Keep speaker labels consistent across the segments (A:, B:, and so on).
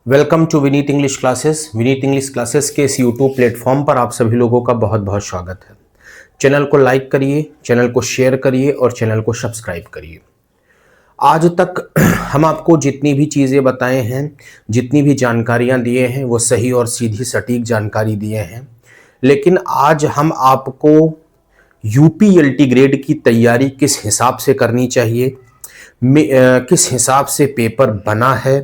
A: Welcome to Vineet English classes. Vineet English classes के इस YouTube platform पर आप सभी लोगों का बहुत बहुत स्वागत है। चैनल को लाइक करिए, चैनल को शेयर करिए और चैनल को सब्सक्राइब करिए। आज तक हम आपको जितनी भी चीज़ें बताए हैं, जितनी भी जानकारियां दिए हैं, वो सही और सीधी सटीक जानकारी दिए हैं। लेकिन आज हम आपको यूपीएलटी ग्रेड की तैयारी किस हिसाब से करनी चाहिए, किस हिसाब से पेपर बना है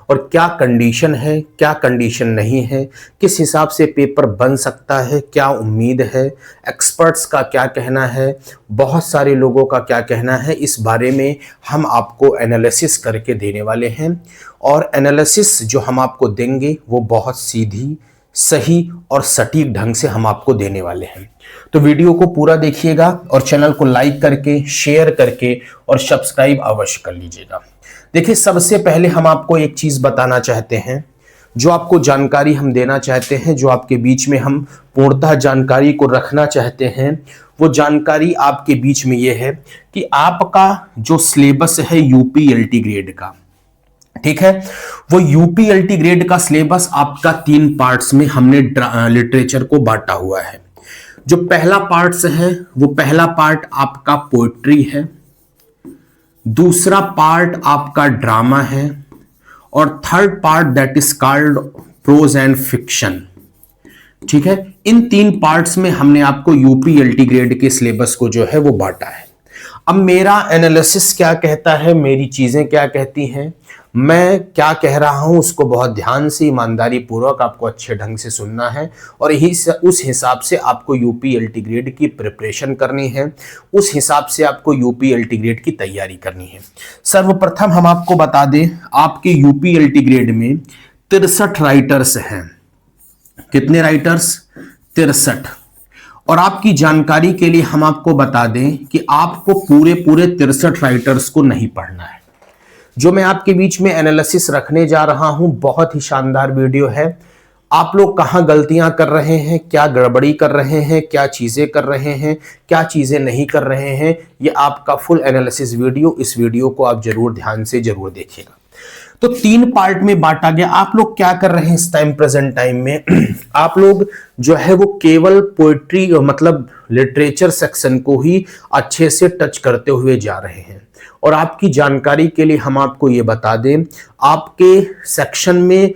A: और क्या कंडीशन है, क्या कंडीशन नहीं है, किस हिसाब से पेपर बन सकता है, क्या उम्मीद है, एक्सपर्ट्स का क्या कहना है, बहुत सारे लोगों का क्या कहना है, इस बारे में हम आपको एनालिसिस करके देने वाले हैं। और एनालिसिस जो हम आपको देंगे वो बहुत सीधी, सही और सटीक ढंग से हम आपको देने वाले हैं। तो वीडियो को पूरा देखिएगा और चैनल को लाइक करके, शेयर करके और सब्सक्राइब अवश्य कर लीजिएगा। देखिए, सबसे पहले हम आपको एक चीज बताना चाहते हैं, जो आपको जानकारी हम देना चाहते हैं, जो आपके बीच में हम पूर्णतः जानकारी को रखना चाहते हैं। वो जानकारी आपके बीच में ये है कि आपका जो सिलेबस है यूपीएलटी ग्रेड का, ठीक है, वो यूपीएलटी ग्रेड का सिलेबस आपका 3 पार्ट्स में हमने लिटरेचर को बांटा हुआ है। जो पहला पार्ट्स है वो पहला पार्ट आपका पोएट्री है, दूसरा पार्ट आपका ड्रामा है और third part that is called prose and fiction. ठीक है, इन 3 पार्ट्स में हमने आपको यूपीएलटी ग्रेड के सिलेबस को जो है वो बांटा है। अब मेरा एनालिसिस क्या कहता है, मेरी चीजें क्या कहती हैं, मैं क्या कह रहा हूं, उसको बहुत ध्यान से, ईमानदारी पूर्वक आपको अच्छे ढंग से सुनना है और उस हिसाब से आपको यूपीएलटी ग्रेड की प्रिपरेशन करनी है, उस हिसाब से आपको यूपीएलटी ग्रेड की तैयारी करनी है। सर्वप्रथम हम आपको बता दें, आपके यूपीएलटी ग्रेड में 63 राइटर्स हैं। कितने राइटर्स? 63। और आपकी जानकारी के लिए हम आपको बता दें कि आपको पूरे 63 राइटर्स को नहीं पढ़ना है। जो मैं आपके बीच में एनालिसिस रखने जा रहा हूं, बहुत ही शानदार वीडियो है। आप लोग कहां गलतियां कर रहे हैं, क्या गड़बड़ी कर रहे हैं, क्या चीजें कर रहे हैं, क्या चीजें नहीं कर रहे हैं, ये आपका फुल एनालिसिस वीडियो, इस वीडियो को आप जरूर ध्यान से जरूर देखिएगा। तो 3 पार्ट में बांटा गया। आप लोग क्या कर रहे हैं इस टाइम, प्रेजेंट टाइम में आप लोग जो है वो केवल पोएट्री मतलब लिटरेचर सेक्शन को ही अच्छे से टच करते हुए जा रहे हैं। और आपकी जानकारी के लिए हम आपको ये बता दें, आपके सेक्शन में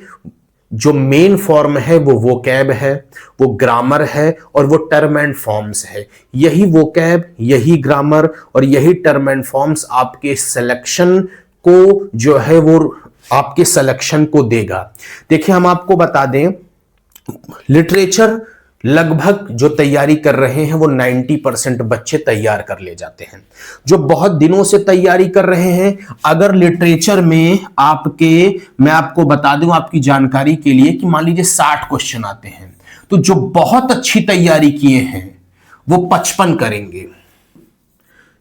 A: जो मेन फॉर्म है वो वोकैब है, वो ग्रामर है और वो टर्म एंड फॉर्म्स है। यही वोकैब, यही ग्रामर और यही टर्म एंड फॉर्म्स आपके सिलेक्शन को जो है वो आपके सिलेक्शन को देगा। देखिए, हम आपको बता दें, लिटरेचर लगभग जो तैयारी कर रहे हैं वो 90% बच्चे तैयार कर ले जाते हैं। जो बहुत दिनों से तैयारी कर रहे हैं, अगर लिटरेचर में मैं आपको बता दूं आपकी जानकारी के लिए कि मान लीजिए 60 क्वेश्चन आते हैं, तो जो बहुत अच्छी तैयारी किए हैं वो 55 करेंगे।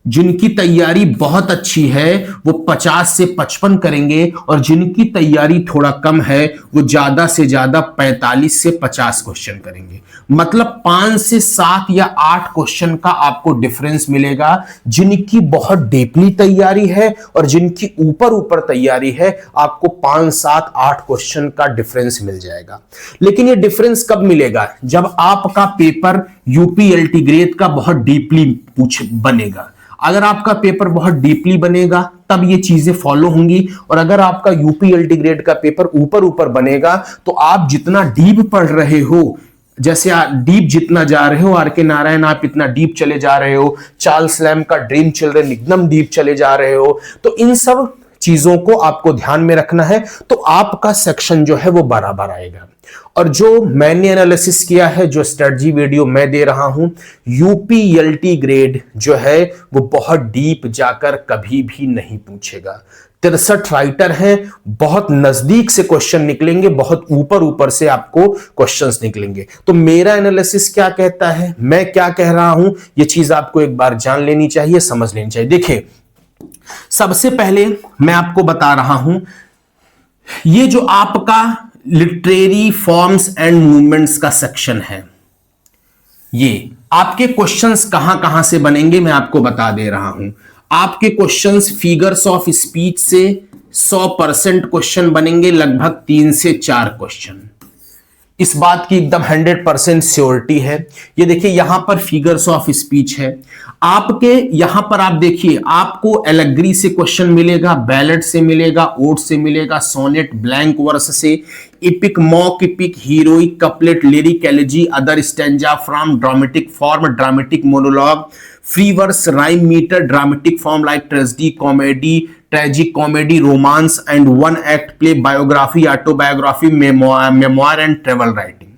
A: जिनकी तैयारी बहुत अच्छी है वो 50 से 55 करेंगे और जिनकी तैयारी थोड़ा कम है वो ज्यादा से ज्यादा 45 से 50 क्वेश्चन करेंगे। मतलब 5 से 7 या 8 क्वेश्चन का आपको डिफरेंस मिलेगा। जिनकी बहुत डीपली तैयारी है और जिनकी ऊपर ऊपर तैयारी है, आपको 5, 7, 8 क्वेश्चन का डिफरेंस मिल जाएगा। लेकिन ये डिफरेंस कब मिलेगा? जब आपका पेपर यूपीएलटी ग्रेड का बहुत डीपली बनेगा। अगर आपका पेपर बहुत डीपली बनेगा तब ये चीजें फॉलो होंगी, और अगर आपका यूपीएलटी ग्रेड का पेपर ऊपर ऊपर बनेगा तो आप जितना डीप पढ़ रहे हो, जैसे आप डीप जितना जा रहे हो, आर.के. नारायण आप इतना डीप चले जा रहे हो, चार्ल्स लैम का ड्रीम चिल्ड्रन एकदम डीप चले जा रहे हो, तो इन सब चीजों को आपको ध्यान में रखना है, तो आपका सेक्शन जो है वो बराबर आएगा। और जो मैंने एनालिसिस किया है, जो स्ट्रेटजी वीडियो मैं दे रहा हूं, यूपीएलटी ग्रेड जो है वो बहुत डीप जाकर कभी भी नहीं पूछेगा। 63 राइटर हैं, बहुत नजदीक से क्वेश्चन निकलेंगे, बहुत ऊपर ऊपर से आपको क्वेश्चंस निकलेंगे। तो मेरा एनालिसिस क्या कहता है, मैं क्या कह रहा हूं, ये चीज आपको एक बार जान लेनी चाहिए, समझ लेनी चाहिए। देखिए, सबसे पहले मैं आपको बता रहा हूं, ये जो आपका लिटरेरी फॉर्म्स एंड मूवमेंट्स का सेक्शन है, ये आपके क्वेश्चंस कहां कहां से बनेंगे मैं आपको बता दे रहा हूं। आपके क्वेश्चंस फिगर्स ऑफ स्पीच से 100% क्वेश्चन बनेंगे, लगभग 3 से 4 क्वेश्चन। इस बात की एकदम 100% श्योरिटी है। ये देखिए यहां पर फिगर्स ऑफ स्पीच है आपके, यहां पर आप देखिए आपको एलेग्री से क्वेश्चन मिलेगा, बैलेट से मिलेगा, ओड से मिलेगा, सोनेट, ब्लैंक वर्स से, epic, mock epic, heroic, couplet, lyric, elegy, other stanza from, dramatic form, dramatic monologue, free verse, rhyme metre, dramatic form like tragedy, comedy, tragic comedy, romance and one act play, biography, autobiography, memoir and travel writing.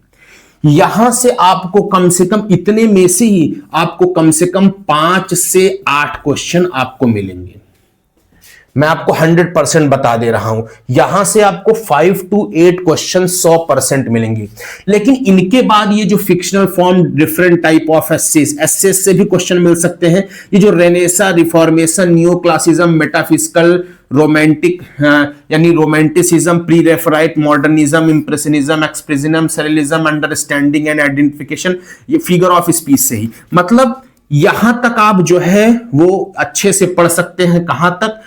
A: यहां से आपको कम से कम इतने में से ही आपको कम से कम 5 से 8 क्वेश्चन आपको मिलेंगे। मैं आपको 100% बता दे रहा हूं, यहां से आपको 5 to 8 क्वेश्चन 100% मिलेंगे। लेकिन इनके बाद ये जो fictional form, different type of essays से भी क्वेश्चन मिल सकते हैं। ये जो renaissance, reformation, new classicism, metaphysical, romantic यानी romanticism, pre Raphaelite, modernism, impressionism, expressionism, surrealism, understanding and identification, ये फिगर ऑफ स्पीच से ही, मतलब यहां तक आप जो है वो अच्छे से पढ़ सकते हैं। कहां तक?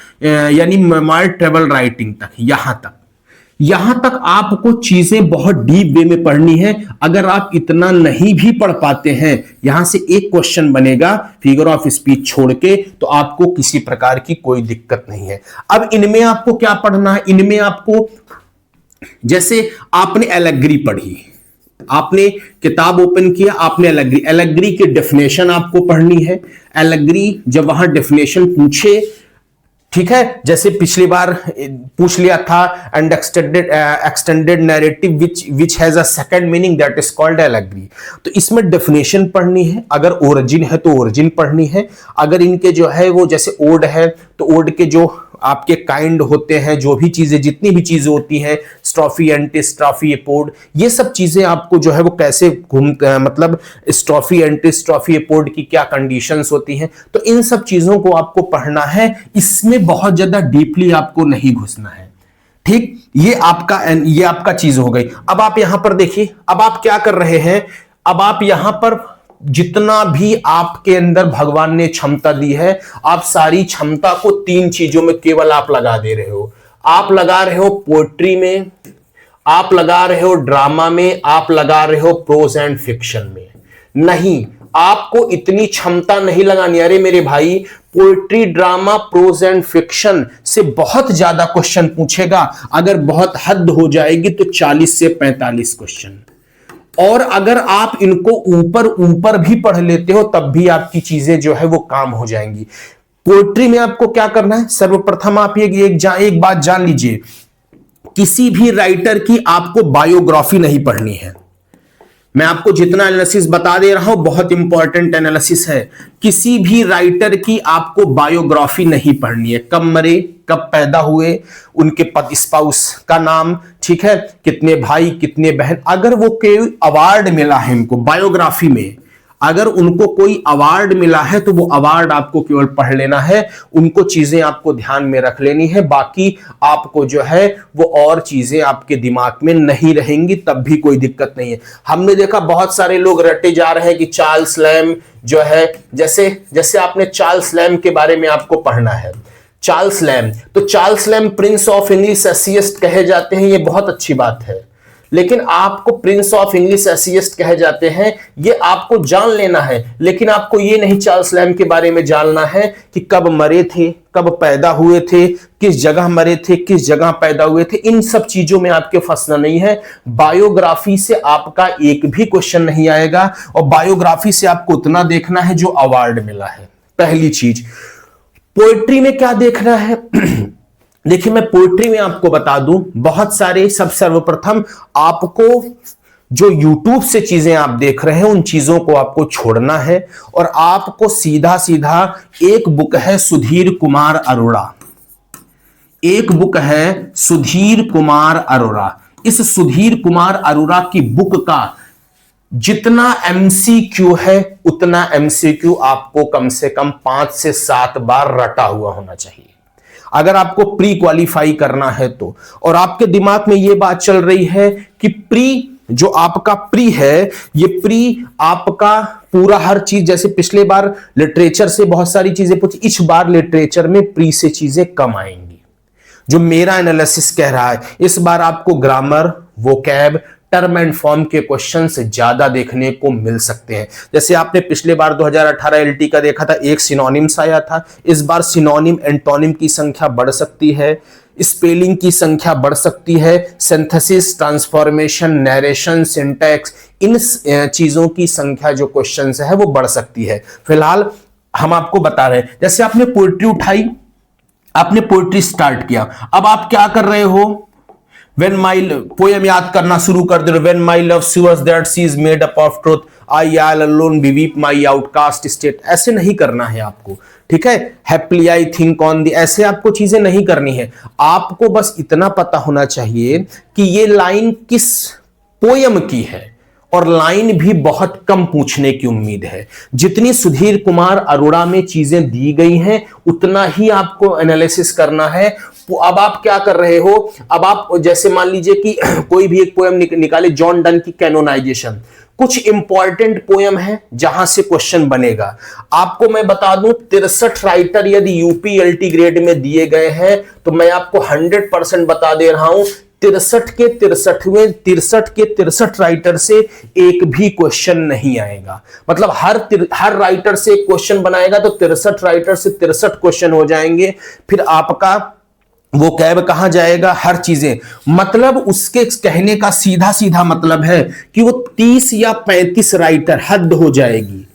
A: यानी मेमोयर, ट्रेवल राइटिंग तक, यहां तक आपको चीजें बहुत डीप वे में पढ़नी है। अगर आप इतना नहीं भी पढ़ पाते हैं, यहां से एक क्वेश्चन बनेगा फिगर ऑफ स्पीच छोड़ के, तो आपको किसी प्रकार की कोई दिक्कत नहीं है। अब इनमें आपको क्या पढ़ना है? इनमें आपको, जैसे आपने एलेग्री पढ़ी, आपने किताब ओपन किया, आपने एलेग्री की डेफिनेशन आपको पढ़नी है। एलेग्री जब वहां डेफिनेशन पूछे, ठीक है, जैसे पिछली बार पूछ लिया था, and extended narrative which has a second meaning that is called allegory. तो इसमें डेफिनेशन पढ़नी है, अगर ओरिजिन है तो ओरिजिन पढ़नी है, अगर इनके जो है वो जैसे ओड है तो ओड के जो आपके काइंड होते हैं, जो भी चीजें, जितनी भी चीजें होती हैं, स्ट्रॉफी, एंटी-स्ट्रॉफी, एपोड, ये सब चीजें आपको जो है वो कैसे मतलब स्ट्रॉफी, एंटी-स्ट्रॉफी, एपोड की क्या कंडीशंस होती हैं, तो इन सब चीजों को आपको पढ़ना है। इसमें बहुत ज्यादा डीपली आपको नहीं घुसना है, ठीक। ये आपका चीज हो गई। अब आप यहां पर देखिए, अब आप क्या कर रहे हैं, अब आप यहां पर जितना भी आपके अंदर भगवान ने क्षमता दी है, आप सारी क्षमता को 3 चीजों में केवल आप लगा दे रहे हो। आप लगा रहे हो पोएट्री में, आप लगा रहे हो ड्रामा में, आप लगा रहे हो प्रोज एंड फिक्शन में। नहीं, आपको इतनी क्षमता नहीं लगानी। अरे मेरे भाई, poetry, drama, prose and fiction से बहुत ज्यादा क्वेश्चन पूछेगा। अगर बहुत हद हो जाएगी तो 40 से 45 क्वेश्चन। और अगर आप इनको ऊपर भी पढ़ लेते हो तब भी आपकी चीजें जो है वो काम हो जाएंगी। पोएट्री में आपको क्या करना है? सर्वप्रथम आप एक बात जान लीजिए, किसी भी राइटर की आपको बायोग्राफी नहीं पढ़नी है। मैं आपको जितना एनालिसिस बता दे रहा हूं, बहुत इंपॉर्टेंट एनालिसिस है। किसी भी राइटर की आपको बायोग्राफी नहीं पढ़नी है। कब मरे, कब पैदा हुए, उनके पति, स्पाउस का नाम, ठीक है, कितने भाई, कितने बहन, अगर वो कोई अवार्ड मिला है इनको बायोग्राफी में, अगर उनको कोई अवार्ड मिला है तो वो अवार्ड आपको केवल पढ़ लेना है। उनको चीजें आपको ध्यान में रख लेनी है, बाकी आपको जो है वो और चीजें आपके दिमाग में नहीं रहेंगी, तब भी कोई दिक्कत नहीं है। हमने देखा बहुत सारे लोग रटे जा रहे हैं कि चार्ल्स लैम जो है, जैसे आपने चार्ल्स लैम के बारे में आपको पढ़ना है। चार्ल्स लैम, तो Charles Lamb prince of English essayist कहे जाते हैं, ये बहुत अच्छी बात है। लेकिन आपको प्रिंस ऑफ इंग्लिश एसियस्ट कहे जाते हैं, ये आपको जान लेना है। लेकिन आपको ये नहीं चार्ल्स लैम के बारे में जानना है कि कब मरे थे, कब पैदा हुए थे, किस जगह मरे थे, किस जगह पैदा हुए थे। इन सब चीजों में आपके फंसना नहीं है। बायोग्राफी से आपका एक भी क्वेश्चन नहीं आएगा, और बायोग्राफी से आपको उतना देखना है जो अवार्ड मिला है। पहली चीज। पोएट्री में क्या देखना है? देखिए, मैं पोएट्री में आपको बता दूं, बहुत सारे, सब सर्वप्रथम आपको जो YouTube से चीजें आप देख रहे हैं उन चीजों को आपको छोड़ना है, और आपको सीधा सीधा एक बुक है सुधीर कुमार अरोड़ा, एक बुक है सुधीर कुमार अरोड़ा। इस सुधीर कुमार अरोड़ा की बुक का जितना MCQ है उतना MCQ आपको कम से कम 5 से 7 बार रटा हुआ होना चाहिए, अगर आपको प्री क्वालिफाई करना है तो। और आपके दिमाग में यह बात चल रही है कि प्री, जो आपका प्री है, ये प्री आपका पूरा हर चीज, जैसे पिछले बार लिटरेचर से बहुत सारी चीजें पूछी, इस बार लिटरेचर में प्री से चीजें कम आएंगी। जो मेरा एनालिसिस कह रहा है, इस बार आपको grammar, vocab, term and form के क्वेश्चन से ज्यादा देखने को मिल सकते हैं। जैसे आपने पिछले बार 2018 एलटी का देखा था, एक सिनोनिम्स आया था, इस बार सिनोनिम एंटोनिम की संख्या बढ़ सकती है, स्पेलिंग की संख्या बढ़ सकती है, सिंथेसिस, ट्रांसफॉर्मेशन, नरेशन, सिंटैक्स, इन चीजों की संख्या जो क्वेश्चन है वो बढ़ सकती है। फिलहाल हम आपको बता रहे हैं, जैसे आपने पोएट्री उठाई, आपने पोएट्री स्टार्ट किया, अब आप क्या कर रहे हो, When my पोएम याद करना शुरू कर दे, When my love shows that she is made up of truth, I all alone weep my outcast state, ऐसे नहीं करना है आपको, ठीक है। Happily I think on the, ऐसे आपको चीजें नहीं करनी है। आपको बस इतना पता होना चाहिए कि ये लाइन किस पोएम की है, और लाइन भी बहुत कम पूछने की उम्मीद है। जितनी सुधीर कुमार अरोड़ा में चीजें दी गई हैं उतना ही आपको एनालिसिस करना है। अब आप क्या कर रहे हो, अब आप जैसे मान लीजिए कि कोई भी एक पोएम निकाले, जॉन डन की कैनोनाइजेशन, कुछ इंपॉर्टेंट पोएम है जहां से क्वेश्चन बनेगा। आपको मैं बता दूं 63 राइटर यदि यूपीएलटी ग्रेड में दिए गए हैं तो मैं आपको 100% बता दे रहा हूं 63 के 63 राइटर से एक भी क्वेश्चन नहीं आएगा। मतलब हर राइटर से एक क्वेश्चन बनाएगा तो 63 राइटर से 63 क्वेश्चन हो जाएंगे। फिर आपका वो कैब कहां जाएगा, हर चीजें, मतलब उसके कहने का सीधा सीधा मतलब है कि वो 30 या 35 राइटर हद हो जाएगी,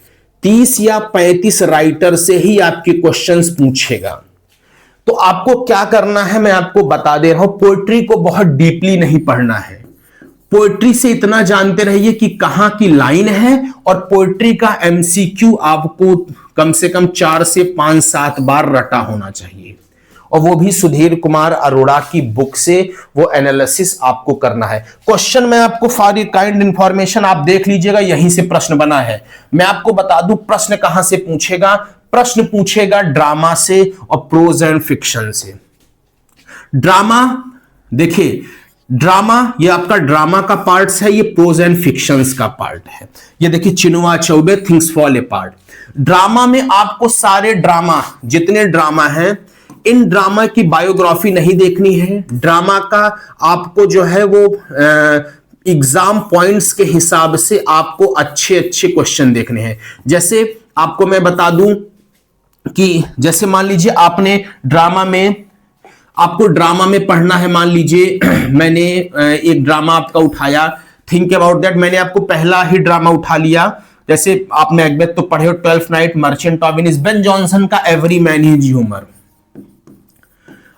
A: 30 या 35 राइटर से ही आपके क्वेश्चंस पूछेगा। तो आपको क्या करना है मैं आपको बता दे रहा हूं, पोएट्री को बहुत डीपली नहीं पढ़ना है। पोएट्री से इतना जानते रहिए कि कहां की लाइन है, और पोएट्री का एमसीक्यू आपको कम से कम 4 से 5-7 बार रटा होना चाहिए, और वो भी सुधीर कुमार अरोड़ा की बुक से वो एनालिसिस आपको करना है। क्वेश्चन मैं आपको फॉर योर काइंड इंफॉर्मेशन आप देख लीजिएगा, यहीं से प्रश्न बना है। मैं आपको बता दूं प्रश्न कहां से पूछेगा, प्रश्न पूछेगा ड्रामा से और प्रोज एंड फिक्शन से। ड्रामा, देखिए ड्रामा, ये आपका ड्रामा का पार्ट है, ये प्रोज एंड फिक्शंस का पार्ट है। ये देखिए Chinua Choubey, things fall apart. Drama में आपको सारे ड्रामा, जितने ड्रामा हैं, इन ड्रामा की बायोग्राफी नहीं देखनी है। ड्रामा का आपको जो है वो एग्जाम पॉइंट्स के हिसाब से आपको अच्छे अच्छे क्वेश्चन देखने हैं। जैसे आपको मैं बता दूं कि जैसे मान लीजिए आपने ड्रामा में, आपको ड्रामा में पढ़ना है, मान लीजिए मैंने एक ड्रामा आपका उठाया, थिंक अबाउट दैट, मैंने आपको पहला ही ड्रामा उठा लिया। जैसे आप मैकबेथ तो पढ़े हो, 12th night, merchant of Venice, Ben Jonson का every man in his humour,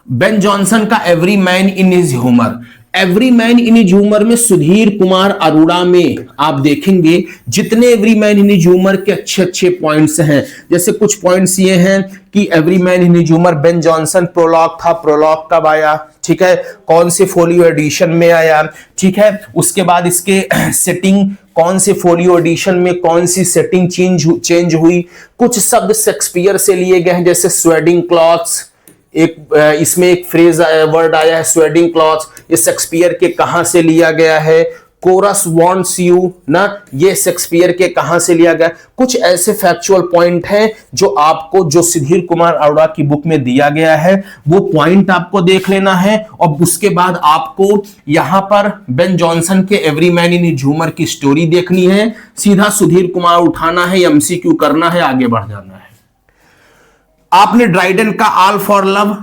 A: Ben Jonson का every man in his humour. Every man in his humour में सुधीर कुमार अरोड़ा में आप देखेंगे जितने every man in his humour के अच्छे अच्छे पॉइंट्स हैं। जैसे कुछ पॉइंट्स ये हैं कि every man in his humour, Ben Jonson prologue था, प्रोलॉग कब आया, ठीक है, कौन से फोलियो एडिशन में आया, ठीक है, उसके बाद इसके सेटिंग, कौन से फोलियो एडिशन में कौन सी सेटिंग चेंज हुई। कुछ शब्द शेक्सपियर से लिए गए हैं, जैसे स्वेडिंग क्लॉथ्स, एक इसमें एक फ्रेज वर्ड आया है स्वेडिंग क्लॉथ्स, ये शेक्सपियर के कहां से लिया गया है। कोरस वांट्स यू ना, ये शेक्सपियर के कहां से लिया गया। कुछ ऐसे फैक्चुअल पॉइंट हैं जो आपको, जो सुधीर कुमार अरोड़ा की बुक में दिया गया है, वो पॉइंट आपको देख लेना है। और उसके बाद आपको यहां पर बेन जॉनसन के every man in his humour की स्टोरी देखनी है, सीधा सुधीर कुमार उठाना है, एमसीक्यू करना है, आगे बढ़ जाना है। आपने ड्राइडन का ऑल फॉर लव,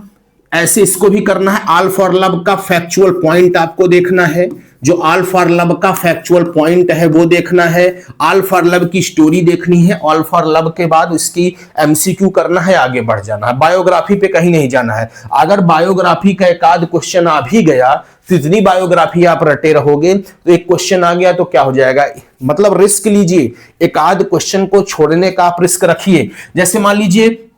A: ऐसे इसको भी करना है। ऑल फॉर लव का फैक्चुअल पॉइंट आपको देखना है, जो ऑल फॉर लव का फैक्चुअल पॉइंट है वो देखना है। ऑल फॉर लव की स्टोरी देखनी है। ऑल फॉर लव के बाद इसकी एमसीक्यू करना है, आगे बढ़ जाना है। बायोग्राफी पे कहीं नहीं जाना है। अगर बायोग्राफी का एक आध क्वेश्चन आ भी गया तो इतनी बायोग्राफी आप रटे रहोगे तो एक क्वेश्चन आ गया तो क्या हो जाएगा, मतलब रिस्क लीजिए, एक आध क्वेश्चन को छोड़ने का आप रिस्क रखिए। जैसे मान लीजिए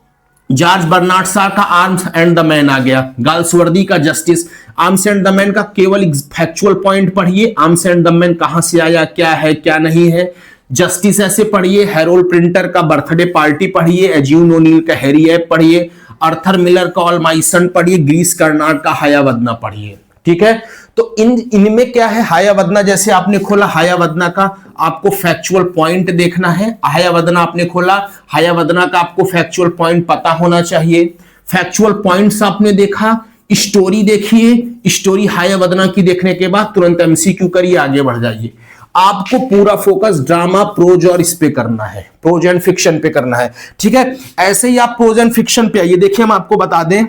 A: जॉर्ज बर्नार्ड शॉ का आर्म्स एंड द मैन आ गया, गाल्सवर्दी का justice, arms and the man का केवल फैक्चुअल पॉइंट पढ़िए, आर्म्स एंड द मैन कहां से आया, क्या है क्या नहीं है। जस्टिस ऐसे पढ़िए, हैरोल्ड प्रिंटर का बर्थडे पार्टी पढ़िए, एज्यून ओनील का हैरी ऐप पढ़िए, अर्थर मिलर का ऑल माय सन पढ़िए, ग्रीस कर्नाड का हायावदना पढ़िए, ठीक है। तो इनमें क्या है, हायावदना जैसे आपने खोला, हायावदना का आपको फैक्चुअल पॉइंट देखना है। हायावदना आपने खोला, हायावदना का आपको फैक्चुअल पॉइंट पता होना चाहिए। फैक्चुअल पॉइंट्स आपने देखा, स्टोरी देखिए, स्टोरी हाय वदना की देखने के बाद तुरंत एमसीक्यू करिए, आगे बढ़ जाइए। आपको पूरा फोकस ड्रामा, प्रोज और इस पे करना है, प्रोज एंड फिक्शन पे करना है, ठीक है। ऐसे ही आप प्रोज एंड फिक्शन पे आइए। देखिए हम आपको बता दें,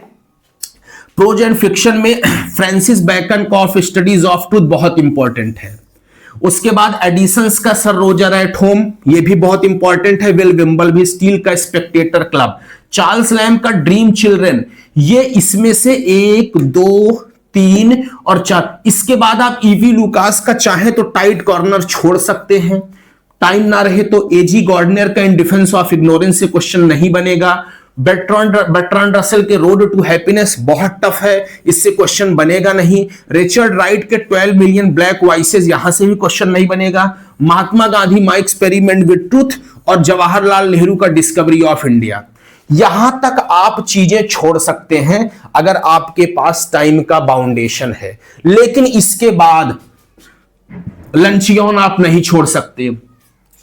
A: प्रोज एंड फिक्शन में फ्रांसिस बैकन का ऑफ स्टडीज ऑफ ट्रूथ बहुत इंपॉर्टेंट है। उसके बाद एडिसंस का सर रोजर एट होम, ये भी बहुत इंपॉर्टेंट है। विल विम्बल भी, स्टील का स्पेक्टेटर क्लब, चार्ल्स लैम्ब का ड्रीम चिल्ड्रन, ये इसमें से 1 2 3 और 4। इसके बाद आप ईवी लुकास का चाहे तो टाइट कॉर्नर छोड़ सकते हैं, टाइम ना रहे तो एजी गॉर्डनर का इन डिफेंस ऑफ इग्नोरेंस से क्वेश्चन नहीं बनेगा। बर्ट्रांड रसेल के रोड टू हैप्पीनेस बहुत टफ है, इससे क्वेश्चन बनेगा नहीं। रिचर्ड राइट के 12 मिलियन ब्लैक वॉइसेस, यहां से भी क्वेश्चन नहीं बनेगा। Mahatma Gandhi my experiment with truth और जवाहरलाल नेहरू का डिस्कवरी ऑफ इंडिया, यहां तक आप चीजें छोड़ सकते हैं अगर आपके पास टाइम का बाउंडेशन है। लेकिन इसके बाद लंचियन आप नहीं छोड़ सकते।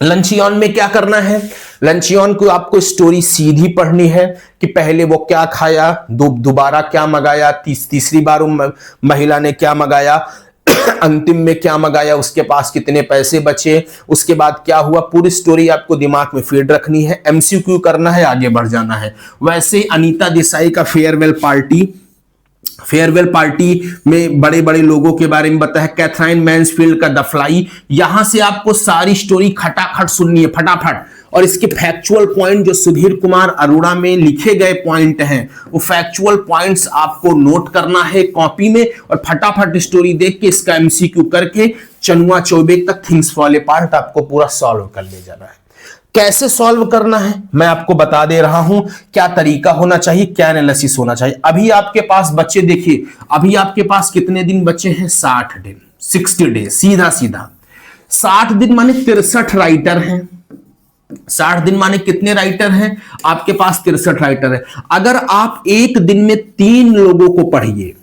A: लंचियन में क्या करना है? लंचियन को आपको स्टोरी सीधी पढ़नी है कि पहले वो क्या खाया, दोबारा क्या मंगाया, तीसरी बार महिला ने क्या मंगाया, अंतिम में क्या मंगाया, उसके पास कितने पैसे बचे, उसके बाद क्या हुआ, पूरी स्टोरी आपको दिमाग में फीड रखनी है, एमसीक्यू करना है, आगे बढ़ जाना है। वैसे अनीता देसाई का फेयरवेल पार्टी में बड़े बड़े लोगों के बारे में बताया। कैथरीन मैन्सफील्ड का द फ्लाई, यहां से आपको सारी स्टोरी खटाखट सुननी है, फटाफट। और इसके फैक्चुअल पॉइंट जो सुधीर कुमार अरोड़ा में लिखे गए पॉइंट हैं, वो फैक्चुअल पॉइंट्स आपको नोट करना है कॉपी में और फटाफट स्टोरी देख के इसका एमसीक्यू करके चनुआ चौबे तक थिंग्स फॉल अपार्ट आपको पूरा सॉल्व कर ले जाना है। कैसे सॉल्व करना है मैं आपको बता दे रहा हूं, क्या तरीका होना चाहिए, क्या एनालिसिस होना चाहिए। अभी आपके पास बच्चे, देखिए अभी आपके पास कितने दिन बचे हैं, 60 दिन, 60 डेज, सीधा सीधा 60 दिन माने 63 राइटर हैं। 60 दिन माने कितने राइटर हैं आपके पास, 63 राइटर है। अगर आप एक दिन में 3 लोगों को पढ़िए,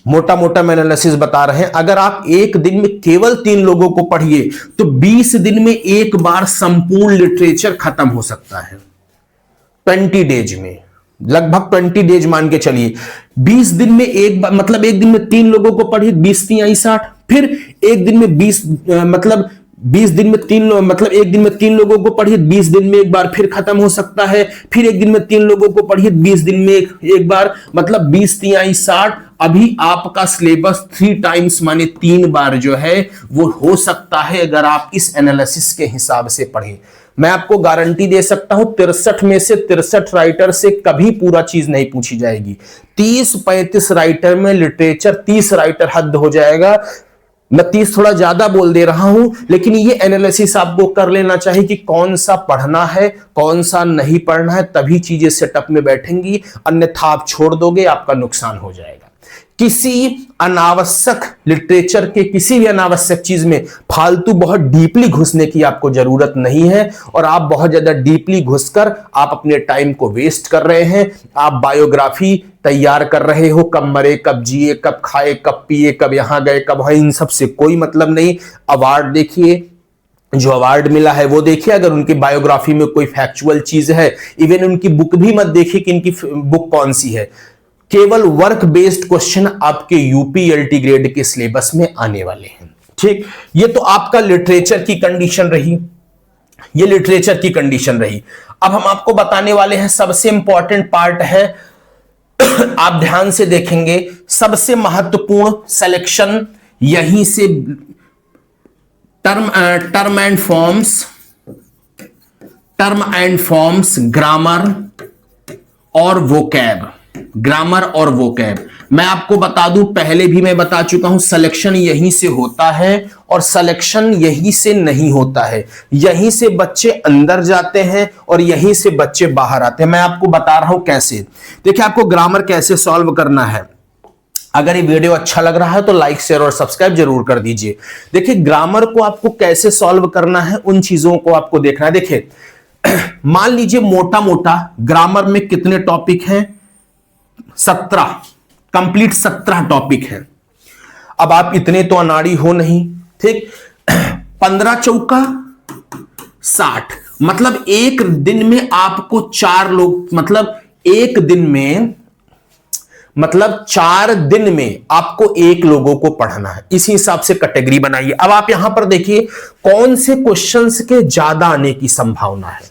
A: मोटा मोटा मैं एनालिसिस बता रहे हैं, अगर आप एक दिन में केवल 3 लोगों को पढ़िए तो 20 दिन में एक बार संपूर्ण लिटरेचर खत्म हो सकता है। 20 डेज में, लगभग 20 डेज मान के चलिए। 20 दिन में एक बार, मतलब एक दिन में 3 लोगों को पढ़िए, 20 3 60, फिर एक दिन में 20 मतलब 20 दिन में 3 लोग, मतलब एक दिन में 3 लोगों को पढ़िए, 20 दिन में एक बार फिर खत्म हो सकता है। फिर एक दिन में 3 लोगों को पढ़िए, 20 दिन में एक बार, मतलब 20 3 60। अभी आपका सिलेबस 3 टाइम्स माने 3 बार जो है वो हो सकता है अगर आप इस एनालिसिस के हिसाब से पढ़ें। मैं आपको गारंटी दे सकता हूं 63 में से 63 राइटर से कभी पूरा चीज नहीं पूछी जाएगी। 30-35 राइटर में लिटरेचर, 30 राइटर हद हो जाएगा। मैं 30 थोड़ा ज्यादा बोल दे रहा हूं, लेकिन ये एनालिसिस आपको कर लेना चाहिए कि कौन सा पढ़ना है, कौन सा नहीं पढ़ना है, तभी चीजें सेटअप में बैठेंगी। अन्यथा आप छोड़ दोगे, आपका नुकसान हो जाएगा। किसी अनावश्यक लिटरेचर के किसी भी अनावश्यक चीज में फालतू बहुत डीपली घुसने की आपको जरूरत नहीं है, और आप बहुत ज्यादा डीपली घुसकर आप अपने टाइम को वेस्ट कर रहे हैं। आप बायोग्राफी तैयार कर रहे हो, कब मरे, कब जिए, कब खाए, कब पिए, कब यहां गए, कब वहां, इन सब से कोई मतलब नहीं। अवार्ड देखिए, जो अवार्ड मिला है वो देखिए। अगर उनकी बायोग्राफी में कोई फैक्चुअल चीज है, इवन उनकी बुक भी मत देखिए कि इनकी बुक कौन सी है। केवल वर्क बेस्ड क्वेश्चन आपके यूपीएलटी ग्रेड के सिलेबस में आने वाले हैं, ठीक। ये तो आपका लिटरेचर की कंडीशन रही, ये लिटरेचर की कंडीशन रही। अब हम आपको बताने वाले हैं सबसे इंपॉर्टेंट पार्ट है, आप ध्यान से देखेंगे, सबसे महत्वपूर्ण सिलेक्शन यहीं से, टर्म एंड फॉर्म्स, ग्रामर और वोकैब, ग्रामर और वोकैब। मैं आपको बता दूं, पहले भी मैं बता चुका हूं, सिलेक्शन यहीं से होता है और सिलेक्शन यहीं से नहीं होता है। यहीं से बच्चे अंदर जाते हैं और यहीं से बच्चे बाहर आते हैं। मैं आपको बता रहा हूं कैसे। देखिए आपको ग्रामर कैसे सॉल्व करना है। अगर ये वीडियो अच्छा लग रहा है तो लाइक, शेयर और सब्सक्राइब जरूर कर दीजिए। देखिए ग्रामर को आपको कैसे सॉल्व करना है, उन चीजों को आपको देखना है। देखिए मान लीजिए मोटा मोटा ग्रामर में कितने टॉपिक हैं, 17, कंप्लीट 17 टॉपिक है। अब आप इतने तो अनाड़ी हो नहीं, ठीक। 15 चौका 60, मतलब एक दिन में आपको 4 लोग, मतलब एक दिन में मतलब 4 दिन में आपको 1 लोगों को पढ़ना है, इसी हिसाब से कैटेगरी बनाइए। अब आप यहां पर देखिए कौन से क्वेश्चंस के ज्यादा आने की संभावना है।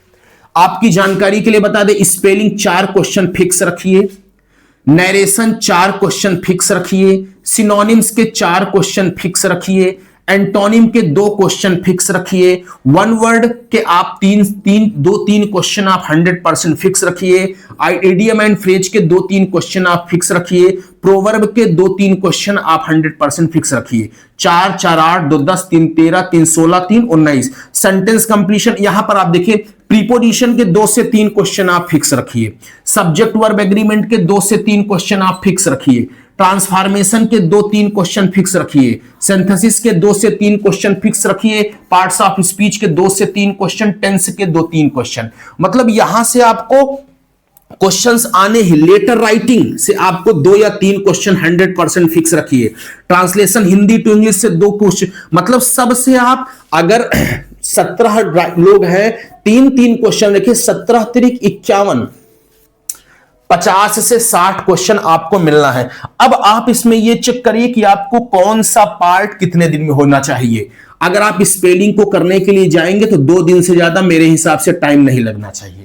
A: आपकी जानकारी के लिए बता दें, स्पेलिंग 4 क्वेश्चन फिक्स रखिए, नरेशन 4 क्वेश्चन फिक्स रखिए, सिनोनिम्स के 4 क्वेश्चन फिक्स रखिए, एंटोनिम के 2 क्वेश्चन फिक्स रखिए, वन वर्ड के आप 2-3 क्वेश्चन आप 100% फिक्स रखिए, इडियम एंड फ्रेज के 2-3 क्वेश्चन आप फिक्स रखिए, प्रोवर्ब के 2-3 क्वेश्चन आप 100% फिक्स रखिए। 4, 4, 8, 2, 10, 3, 13, 3, 16, 3, 19। सेंटेंस कंप्लीशन यहां पर आप देखिए, प्रीपोजिशन के 2 से 3 क्वेश्चन आप फिक्स रखिए, सब्जेक्ट वर्ब एग्रीमेंट के 2 से 3 क्वेश्चन आप फिक्स रखिए, ट्रांसफॉर्मेशन के 2-3 क्वेश्चन फिक्स रखिए, सिंथेसिस के 2 से 3 क्वेश्चन फिक्स रखिए, पार्ट्स ऑफ स्पीच के 2 से 3 क्वेश्चन, टेंस के 2-3 क्वेश्चन। मतलब यहां से आपको क्वेश्चंस आने ही, लेटर राइटिंग से आपको 2 या 3 क्वेश्चन 100% फिक्स रखिए, ट्रांसलेशन हिंदी टू इंग्लिश से 2 क्वेश्चन, मतलब सबसे आप अगर 17 लोग हैं 3-3 क्वेश्चन रखिए, 17 तिरिक 51, 50 से 60 क्वेश्चन आपको मिलना है। अब आप इसमें यह चेक करिए कि आपको कौन सा पार्ट कितने दिन में होना चाहिए। अगर आप स्पेलिंग को करने के लिए जाएंगे तो 2 दिन से ज्यादा मेरे हिसाब से टाइम नहीं लगना चाहिए।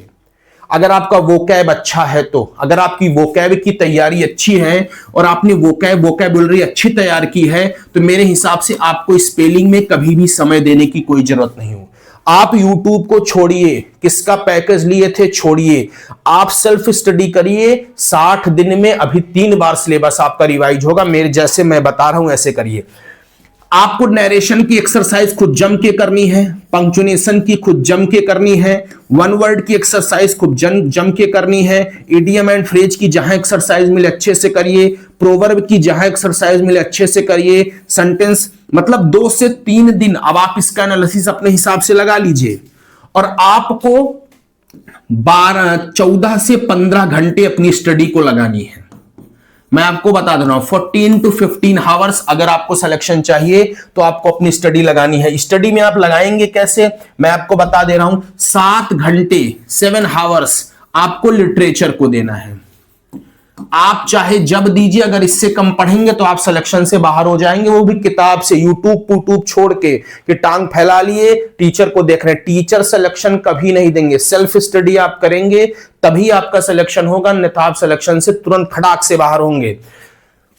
A: अगर आपका वोकैब अच्छा है तो, अगर आपकी वोकैब की तैयारी अच्छी है और आपने वोकैबुलरी अच्छी तैयार की है तो मेरे हिसाब से आपको स्पेलिंग में कभी भी समय देने की कोई जरूरत नहीं हो। आप YouTube को छोड़िए, किसका पैकेज लिए थे छोड़िए, आप सेल्फ स्टडी करिए। 60 दिन में अभी 3 बार सिलेबस आपका रिवाइज होगा, मेरे जैसे मैं बता रहा हूं ऐसे करिए। आपको नरेशन की एक्सरसाइज खुद जम के करनी है, पंक्चुएशन की खुद जम के करनी है, वन वर्ड की एक्सरसाइज खुद जम के करनी है, इडियम एंड फ्रेज की जहां एक्सरसाइज मिले अच्छे से करिए, प्रोवर्ब की जहां एक्सरसाइज मिले अच्छे से करिए, सेंटेंस, मतलब 2 से 3 दिन अब आप इसका एनालिसिस अपने हिसाब से लगा लीजिए। और आपको 14 से 15 घंटे अपनी स्टडी को लगानी है। मैं आपको बता दे रहा हूं 14 to 15 आवर्स अगर आपको सिलेक्शन चाहिए तो आपको अपनी स्टडी लगानी है। स्टडी में आप लगाएंगे कैसे, मैं आपको बता दे रहा हूं। 7 घंटे 7 आवर्स आपको लिटरेचर को देना है। आप चाहे जब दीजिए, अगर इससे कम पढ़ेंगे तो आप सिलेक्शन से बाहर हो जाएंगे, वो भी किताब से, यूट्यूब छोड़ के कि टांग फैला लिए टीचर को देख रहे हैं। टीचर सिलेक्शन कभी नहीं देंगे, सेल्फ स्टडी आप करेंगे तभी आपका सिलेक्शन होगा, अन्यथा आप सिलेक्शन से तुरंत फटाक से बाहर होंगे।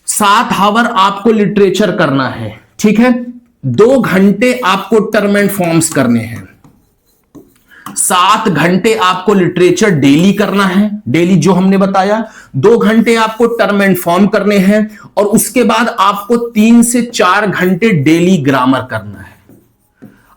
A: 7 आवर आपको लिटरेचर करना है, ठीक है। 2 घंटे आपको टर्म एंड फॉर्म्स करने हैं। 7 घंटे आपको लिटरेचर डेली करना है, डेली जो हमने बताया। 2 घंटे आपको टर्म एंड फॉर्म करने हैं और उसके बाद आपको 3 से 4 घंटे डेली ग्रामर करना है।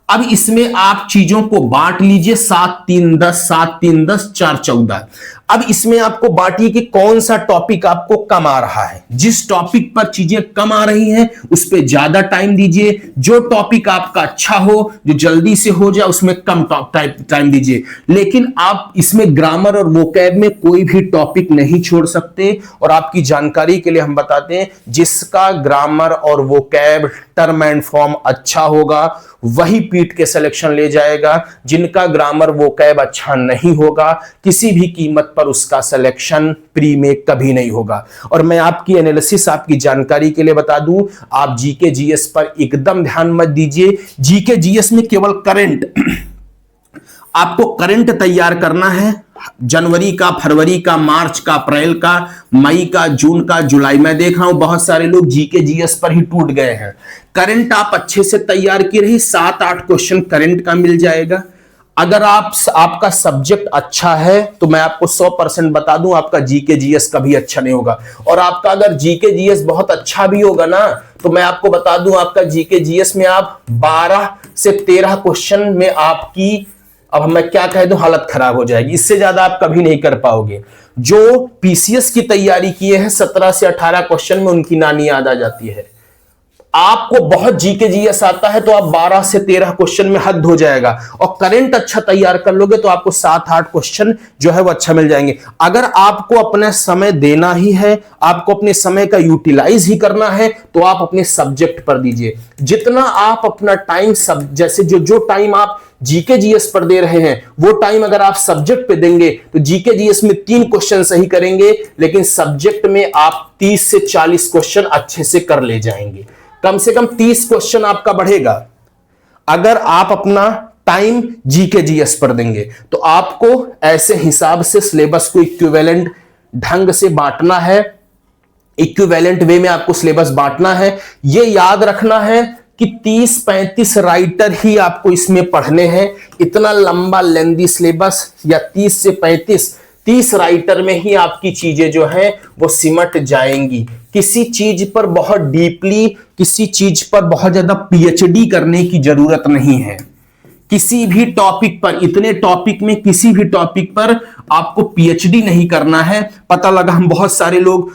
A: अब इसमें आप चीजों को बांट लीजिए, 7 3 10, 7 3 10, 4 14। अब इसमें आपको बांटिए कि कौन सा टॉपिक आपको कम आ रहा है। जिस टॉपिक पर चीजें कम आ रही हैं उस पर ज्यादा टाइम दीजिए। जो टॉपिक आपका अच्छा हो, जो जल्दी से हो जाए, उसमें कम टाइम दीजिए। लेकिन आप इसमें ग्रामर और वोकैब में कोई भी टॉपिक नहीं छोड़ सकते। और आपकी जानकारी के लिए हम बताते हैं, जिसका ग्रामर और वोकैब टर्म एंड फॉर्म अच्छा होगा वही पीट के सिलेक्शन ले जाएगा। जिनका ग्रामर वोकैब अच्छा नहीं होगा, किसी भी कीमत पर उसका सिलेक्शन प्री में कभी नहीं होगा। और मैं आपकी एनालिसिस, आपकी जानकारी के लिए बता दूं, आप जीके जीएस पर एकदम ध्यान मत दीजिए। जीके जीएस में केवल करंट, आपको करंट तैयार करना है। जनवरी का, फरवरी का, मार्च का, अप्रैल का, मई का, जून का, जुलाई। मैं देख रहा हूं बहुत सारे लोग जीके जीएस पर ही टूट गए हैं। करंट आप अच्छे से तैयार की रही, 7-8 क्वेश्चन करंट का मिल जाएगा। अगर आपका सब्जेक्ट अच्छा है तो मैं आपको 100% बता दूं, आपका जीके जीएस कभी अच्छा नहीं होगा। और आपका अगर जीके जीएस बहुत अच्छा भी होगा ना, तो मैं आपको बता दूं, आपका जीके जीएस में आप 12 से 13 क्वेश्चन में आपकी, अब मैं क्या कह दूं, हालत खराब हो जाएगी। इससे ज्यादा आप कभी नहीं कर पाओगे। जो पीसीएस की तैयारी किए हैं 17 से 18 क्वेश्चन में, उनकी नानी याद आ जाती है। आपको बहुत जीके जीएस आता है तो आप 12 से 13 क्वेश्चन में हद हो जाएगा, और करंट अच्छा तैयार कर लोगे तो आपको 7-8 क्वेश्चन जो है वो अच्छा मिल जाएंगे। अगर आपको अपना समय देना ही है, आपको अपने समय का यूटिलाइज ही करना है, तो आप अपने सब्जेक्ट पर दीजिए। जितना आप अपना टाइम सब जैसे जो टाइम आप जीके जीएस पर दे रहे हैं वो टाइम अगर आप सब्जेक्ट पे देंगे तो जीके जीएस में 3 क्वेश्चन सही करेंगे, लेकिन सब्जेक्ट में आप 30 से 40 क्वेश्चन अच्छे से कर ले जाएंगे। कम से कम 30 क्वेश्चन आपका बढ़ेगा अगर आप अपना टाइम जीके जीएस पर देंगे। तो आपको ऐसे हिसाब से सिलेबस को इक्विवेलेंट ढंग से बांटना है, इक्विवेलेंट वे में आपको सिलेबस बांटना है। यह याद रखना है कि 30-35 राइटर ही आपको इसमें पढ़ने हैं। इतना लंबा लेंदी सिलेबस या 30 से 30 राइटर में ही आपकी चीजें जो है वो सिमट जाएंगी। किसी चीज पर बहुत डीपली, किसी चीज पर बहुत ज्यादा पीएचडी करने की जरूरत नहीं है। किसी भी टॉपिक पर, इतने टॉपिक में किसी भी टॉपिक पर आपको पीएचडी नहीं करना है। पता लगा हम बहुत सारे लोग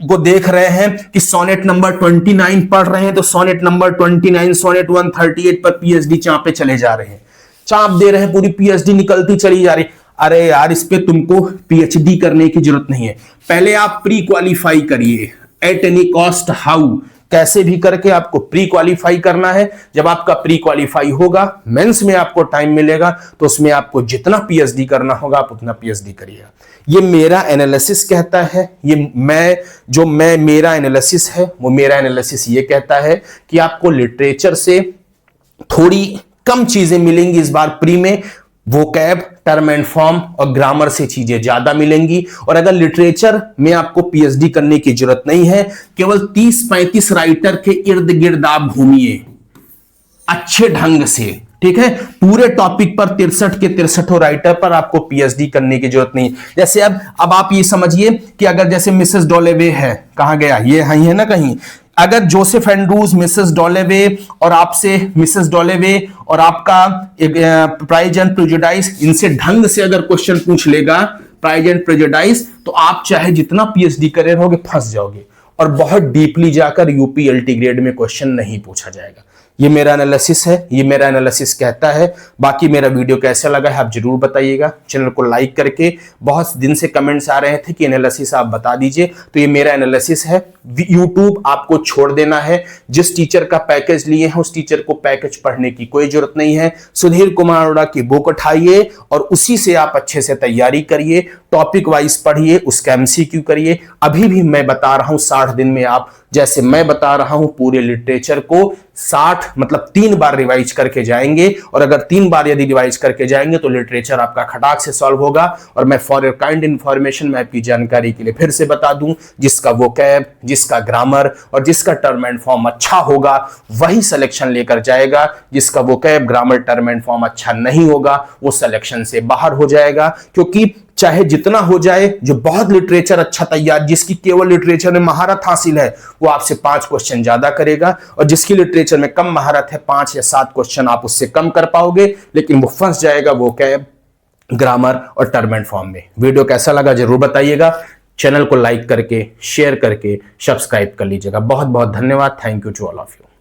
A: को देख रहे हैं कि सोनेट नंबर 29 पढ़ रहे हैं तो सोनेट नंबर 29, सोनेट 138 पर पीएचडी चांपे चले जा रहे हैं, चांप दे रहे हैं, पूरी पीएचडी निकलती चली जा रही। अरे यार, इस पे तुमको पीएचडी करने की जरूरत नहीं है। पहले आप प्री क्वालिफाई करिए एट एनी कॉस्ट हाउ, कैसे भी करके आपको प्री क्वालिफाई करना है। जब आपका प्री क्वालिफाई होगा, मेंस में आपको टाइम मिलेगा तो उसमें आपको जितना पीएचडी करना होगा आप उतना पीएचडी करिएगा। ये मेरा एनालिसिस कहता है, ये मेरा एनालिसिस है, वो मेरा एनालिसिस ये कहता है कि आपको लिटरेचर से थोड़ी कम चीजें मिलेंगी इस बार प्री में, वोकैब, टर्म एंड फॉर्म और ग्रामर से चीजें ज्यादा मिलेंगी। और अगर लिटरेचर में आपको पीएचडी करने की जरूरत नहीं है, केवल 30-35 राइटर के इर्द गिर्द आप घूमिए अच्छे ढंग से, ठीक है। पूरे टॉपिक पर 63 के 63 राइटर पर आपको पीएचडी करने की जरूरत नहीं। जैसे अब आप ये समझिए कि अगर जैसे मिसेस डॉलेवे है, कहां गया ये, है ना कहीं, अगर जोसेफ एंड्रूज, मिसेस डॉलेवे और आपसे मिसेस डॉलेवे और आपका प्राइज एंड प्रेजुडाइस, इनसे ढंग से अगर क्वेश्चन पूछ लेगा प्राइज एंड प्रेजुडाइस, तो आप चाहे जितना पीएचडी करे रहोगे फंस जाओगे और बहुत डीपली जाकर यूपीएलटी ग्रेड में क्वेश्चन नहीं पूछा जाएगा। ये मेरा एनालिसिस है, ये मेरा एनालिसिस कहता है। बाकी मेरा वीडियो कैसा लगा है आप जरूर बताइएगा। चैनल को लाइक करके, बहुत दिन से कमेंट्स आ रहे थे कि एनालिसिस आप बता दीजिए, तो ये मेरा एनालिसिस है। यूट्यूब आपको छोड़ देना है। जिस टीचर का पैकेज लिए हैं उस टीचर को पैकेज पढ़ने की कोई जरूरत नहीं है। सुधीर कुमार अरोड़ा की बुक उठाइए और उसी से आप अच्छे से तैयारी करिए, टॉपिक वाइज पढ़िए, उसका एमसीक्यू करिए। अभी भी मैं बता रहा हूं 60 दिन में आप, जैसे मैं बता रहा हूं पूरे लिटरेचर को 60 मतलब 3 बार रिवाइज करके जाएंगे। और अगर 3 बार यदि रिवाइज करके जाएंगे तो लिटरेचर आपका खटाक से सॉल्व होगा। और मैं फॉर योर काइंड इंफॉर्मेशन, मैं आपकी जानकारी के लिए फिर से बता दूं, जिसका वोकैब, जिसका ग्रामर और जिसका टर्म एंड फॉर्म अच्छा होगा वही सिलेक्शन लेकर जाएगा। जिसका vocab, grammar, term and form अच्छा नहीं होगा वो सिलेक्शन से बाहर हो जाएगा। क्योंकि चाहे जितना हो जाए, जो बहुत लिटरेचर अच्छा तैयार, जिसकी केवल लिटरेचर में महारत हासिल है वो आपसे 5 क्वेश्चन ज्यादा करेगा, और जिसकी लिटरेचर में कम महारत है 5 या 7 क्वेश्चन आप उससे कम कर पाओगे, लेकिन वो फंस जाएगा वोकैब, ग्रामर और टर्म एंड फॉर्म में। वीडियो कैसा लगा जरूर बताइएगा। चैनल को लाइक करके, शेयर करके सब्सक्राइब कर लीजिएगा। बहुत बहुत धन्यवाद। Thank you to all of you.